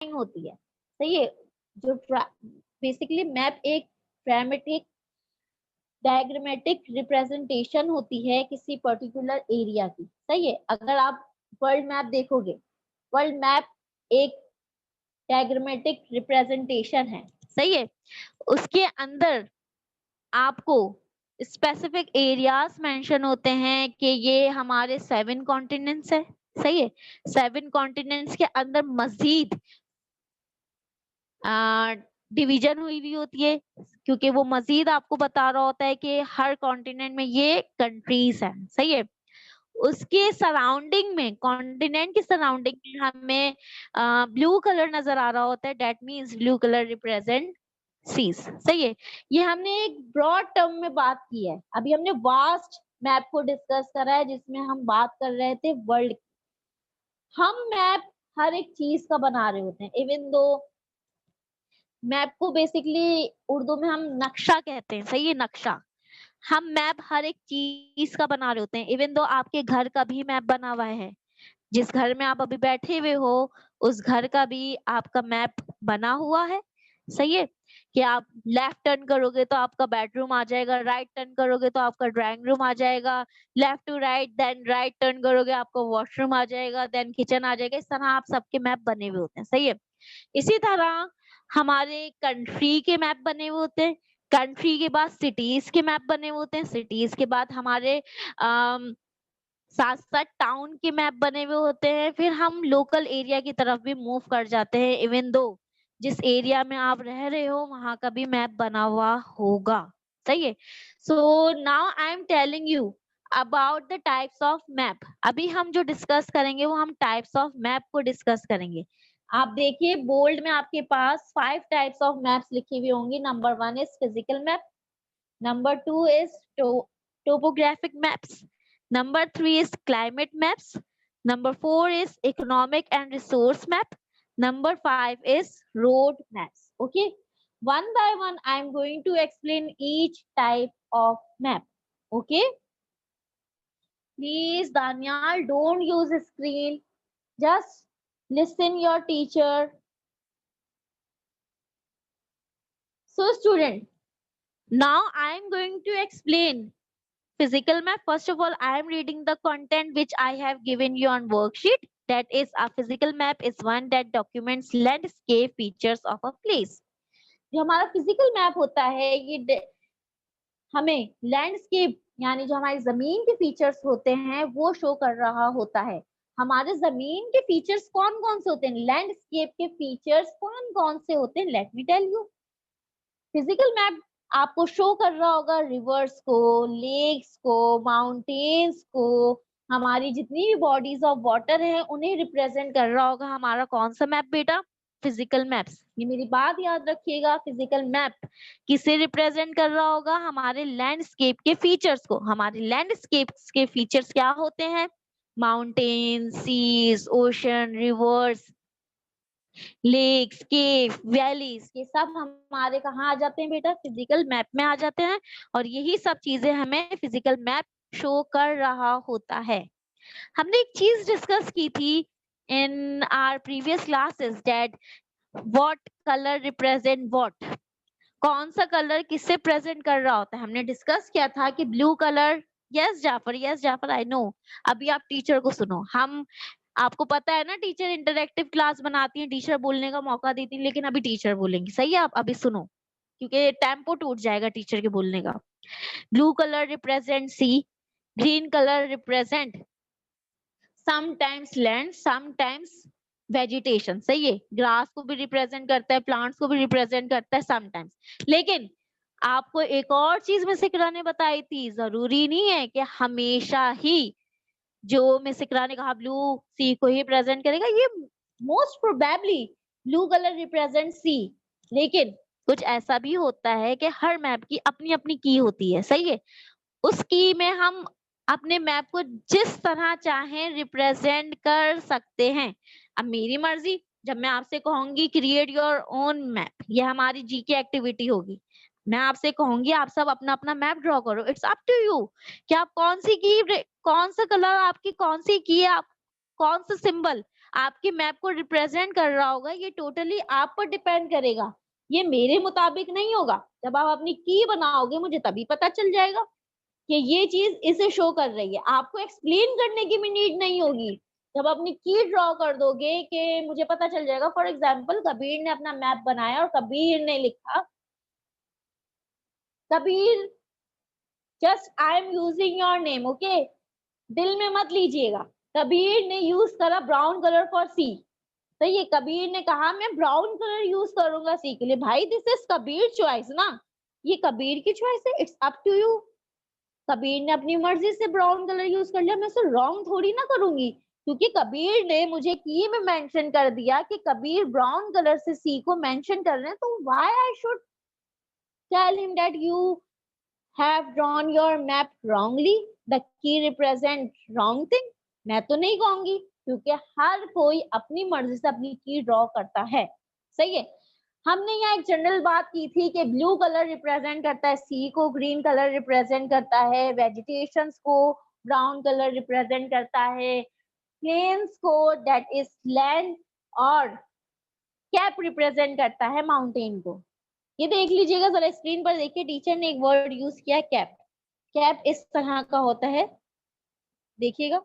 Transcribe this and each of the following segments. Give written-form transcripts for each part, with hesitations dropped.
होती है, सही है। जो बेसिकली मैप एक ट्रामेटिक डायग्रामेटिक रिप्रेजेंटेशन होती है किसी पर्टिकुलर एरिया की, सही है। अगर आप वर्ल्ड मैप देखोगे, वर्ल्ड मैप एक डायग्रामेटिक रिप्रेजेंटेशन है, सही है। उसके अंदर आपको स्पेसिफिक एरियाज मेंशन होते हैं कि ये हमारे 7 कॉन्टिनेंट्स है, सही है। 7 कॉन्टिनेंट्स के अंदर मजीद डिवीजन हुई भी होती है, क्योंकि वो मजीद आपको बता रहा होता है कि हर कॉन्टिनेंट में ये कंट्रीज हैं, सही है। उसके सराउंडिंग में, कॉन्टिनेंट के सराउंडिंग में हमें ब्लू कलर नजर आ रहा होता है, that means blue colour represents, सही है। ये हमने एक ब्रॉड टर्म में बात की है। अभी हमने वास्ट मैप को डिस्कस करा है जिसमें हम बात कर रहे थे वर्ल्ड। हम मैप हर एक चीज का बना रहे होते हैं, इवन दो मैप को बेसिकली उर्दू में हम नक्शा कहते हैं, सही है, नक्शा। हम मैप हर एक चीज का बना रहे होते हैं, इवन दो आपके घर का भी मैप बना हुआ है। जिस घर में आप अभी बैठे हुए हो उस घर का भी आपका मैप बना हुआ है, सही है। कि आप लेफ्ट टर्न करोगे तो आपका बेडरूम आ जाएगा, राइट टर्न करोगे तो आपका ड्राइंग रूम आ जाएगा, left to right then right turn करोगे आपका वॉशरूम आ जाएगा, देन किचन आ जाएगा। इस तरह आप सबके मैप बने हुए होते हैं, सही है। इसी तरह हमारे कंट्री के मैप बने हुए होते हैं, कंट्री के बाद सिटीज के मैप बने हुए होते हैं, सिटीज के बाद हमारे साथ साथ टाउन के मैप बने हुए होते हैं। फिर हम लोकल एरिया की तरफ भी मूव कर जाते हैं, इवन दो जिस एरिया में आप रह रहे हो वहां का भी मैप बना हुआ होगा, सही है। So now I am telling you about the types of map. अभी हम जो डिस्कस करेंगे वो हम टाइप्स ऑफ मैप को डिस्कस करेंगे। आप देखिए बोल्ड में आपके पास 5 टाइप्स ऑफ मैप्स लिखी हुई होंगी। Number 1 is physical map, number 2 is topographic maps, number 3 is climate maps, number 4 is economic and resource map, number 5 is road maps. Okay, one by one I am going to explain each type of map. Okay, please Danyal, don't use a screen, just listen your teacher. So student, now I am going to explain physical map. First of all, I am reading the content which I have given you on worksheet. That is, a physical map is one that documents landscape features of a place. जो हमारा physical map होता है ये हमें landscape यानी जो हमारी जमीन के फीचर्स होते हैं वो शो कर रहा होता है। हमारे जमीन के फीचर्स कौन कौन से होते हैं, लैंडस्केप के फीचर्स कौन कौन से होते हैं, let me tell you. Physical map आपको शो कर रहा होगा रिवर्स को, लेक्स को, माउंटेन्स को, हमारी जितनी भी बॉडीज ऑफ वाटर है उन्हें रिप्रेजेंट कर रहा होगा। हमारा कौन सा मैप बेटा, फिजिकल मैप्स। ये मेरी बात याद रखिएगा, फिजिकल मैप किसे रिप्रेजेंट कर रहा होगा, हमारे लैंडस्केप के फीचर्स को। हमारे लैंडस्केप के फीचर्स क्या होते हैं, mountain, seas, ocean, rivers, lakes, cave, valleys, ये सब हमारे कहाँ आ जाते हैं बेटा, फिजिकल मैप में आ जाते हैं। और यही सब चीजें हमें फिजिकल मैप शो कर रहा होता है। हमने एक चीज डिस्कस की थी in our previous classes, that what colour represent what, कौन सा कलर किससे प्रेजेंट कर रहा होता है। हमने डिस्कस किया था कि blue colour, yes Jafar I know. अभी आप टीचर को सुनो, हम आपको पता है ना टीचर इंटरेक्टिव क्लास बनाती है, टीचर बोलने का मौका देती है, लेकिन अभी टीचर बोलेंगी, सही है। आप अभी सुनो क्योंकि टेम्पो टूट जाएगा टीचर के बोलने का। Blue colour represent sea, green colour represent sometimes land, sometimes vegetation, सही है। ग्रास को भी रिप्रेजेंट करता है, प्लांट्स को भी रिप्रेजेंट करता है समटाइम्स। लेकिन आपको एक और चीज में सिकरा ने बताई थी, जरूरी नहीं है कि हमेशा ही जो मिस इकरा ने कहा ब्लू सी को ही प्रेजेंट करेगा, ये most probably blue colour represent sea, लेकिन कुछ ऐसा भी होता है कि हर मैप की अपनी अपनी की होती है, सही है। उस की में हम अपने मैप को जिस तरह चाहें रिप्रेजेंट कर सकते हैं। अब मेरी मर्जी, जब मैं आपसे कहूंगी क्रिएट योर ओन मैप, ये हमारी जी की एक्टिविटी होगी। मैं आपसे कहूंगी आप सब अपना अपना मैप ड्रॉ करो, इट्स अप टू यू कि आप कौन सी की, कौन सा कलर आपकी कौन सी की है, आप कौन सा सिंबल आपके मैप को रिप्रेजेंट कर रहा होगा, ये टोटली आप पर डिपेंड करेगा, ये मेरे मुताबिक नहीं होगा। जब आप अपनी की बनाओगे मुझे तभी पता चल जाएगा कि ये चीज इसे शो कर रही है, आपको एक्सप्लेन करने की भी नीड नहीं होगी। जब अपनी की ड्रॉ कर दोगे कि मुझे पता चल जाएगा। फॉर एग्जाम्पल कबीर ने अपना मैप बनाया और कबीर ने लिखा, Kabir just I am using your name, okay, दिल में मत लीजिएगा। कबीर ने यूज करा ब्राउन कलर फॉर सी, तो ये कबीर ने कहा मैं ब्राउन कलर यूज करूंगा सी के लिए। भाई दिस इज कबीर चॉइस ना, ये कबीर की चॉइस है, it's up to you. Kabir ने अपनी मर्जी से ब्राउन कलर यूज कर लिया, मैं उसे रॉन्ग थोड़ी ना करूंगी, क्योंकि कबीर ने मुझे की में मेंशन कर दिया कि कबीर ब्राउन कलर से सी को मेंशन कर रहे हैं, तो why I should tell him that you have drawn your map wrongly, the key represent wrong thing. मैं तो नहीं कहूंगी, क्योंकि हर कोई अपनी मर्जी से अपनी की ड्रॉ करता है। सही है। हमने यहाँ एक जनरल बात की थी कि ब्लू कलर रिप्रेजेंट करता है सी को, ग्रीन कलर रिप्रेजेंट करता है वेजिटेशंस को, ब्राउन कलर रिप्रेजेंट करता है प्लेन्स को, दैट इज लैंड, और कैप रिप्रेजेंट करता है माउंटेन को। ये देख लीजिएगा जरा स्क्रीन पर, देखिए टीचर ने एक वर्ड यूज किया कैप। कैप इस तरह का होता है, देखिएगा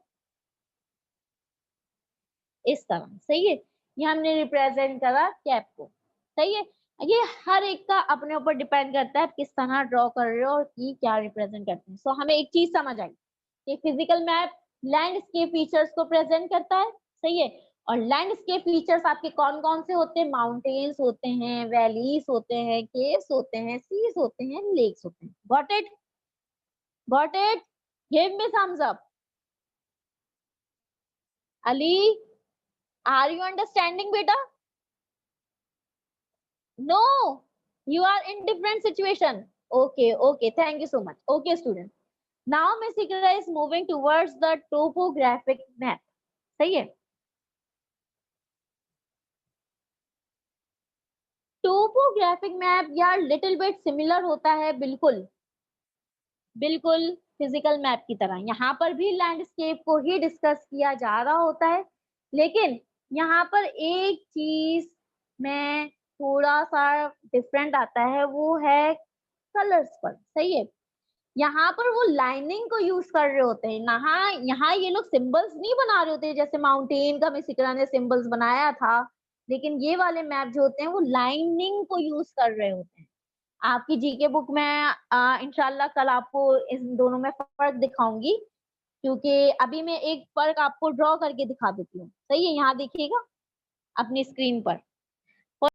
इस तरह। सही है, ये हमने रिप्रेजेंट करा कैप को। सही है। ये हर एक का अपने ऊपर डिपेंड करता है किस तरह ड्रॉ कर रहे हो और की क्या रिप्रेजेंट करते हैं। सो हमें एक चीज समझ आई कि फिजिकल मैप लैंडस्केप फीचर्स को प्रेजेंट करता है। सही है। और लैंडस्केप फीचर्स आपके कौन कौन से होते हैं? माउंटेन्स होते हैं, वैलीज होते हैं, केव्स होते हैं, सीज होते हैं, लेक्स होते हैं। Got it? Got it? Give me thumbs up. Ali, are you understanding, beta? No, you are in different situation. Okay, okay, thank you so much. Okay, student. Now Miss Ikra is moving towards the topographic map. सही है। Topographic map यार little bit similar होता है, बिल्कुल बिल्कुल physical map की तरह। यहाँ पर भी लैंडस्केप को ही डिस्कस किया जा रहा होता है, लेकिन यहाँ पर एक चीज में थोड़ा सा डिफरेंट आता है, वो है कलर्स पर। सही है। यहाँ पर वो लाइनिंग को यूज कर रहे होते हैं, यहाँ ये लोग सिंबल्स नहीं बना रहे होते हैं, जैसे माउंटेन का मिस इकरा ने सिंबल्स बनाया था, लेकिन ये वाले मैप जो होते हैं वो लाइनिंग को यूज कर रहे होते हैं। आपकी जीके बुक में इंशाल्लाह कल आपको इन दोनों में फर्क दिखाऊंगी, क्योंकि अभी मैं एक फर्क आपको ड्रॉ करके दिखा देती हूँ। सही है, यहाँ देखिएगा अपनी स्क्रीन पर।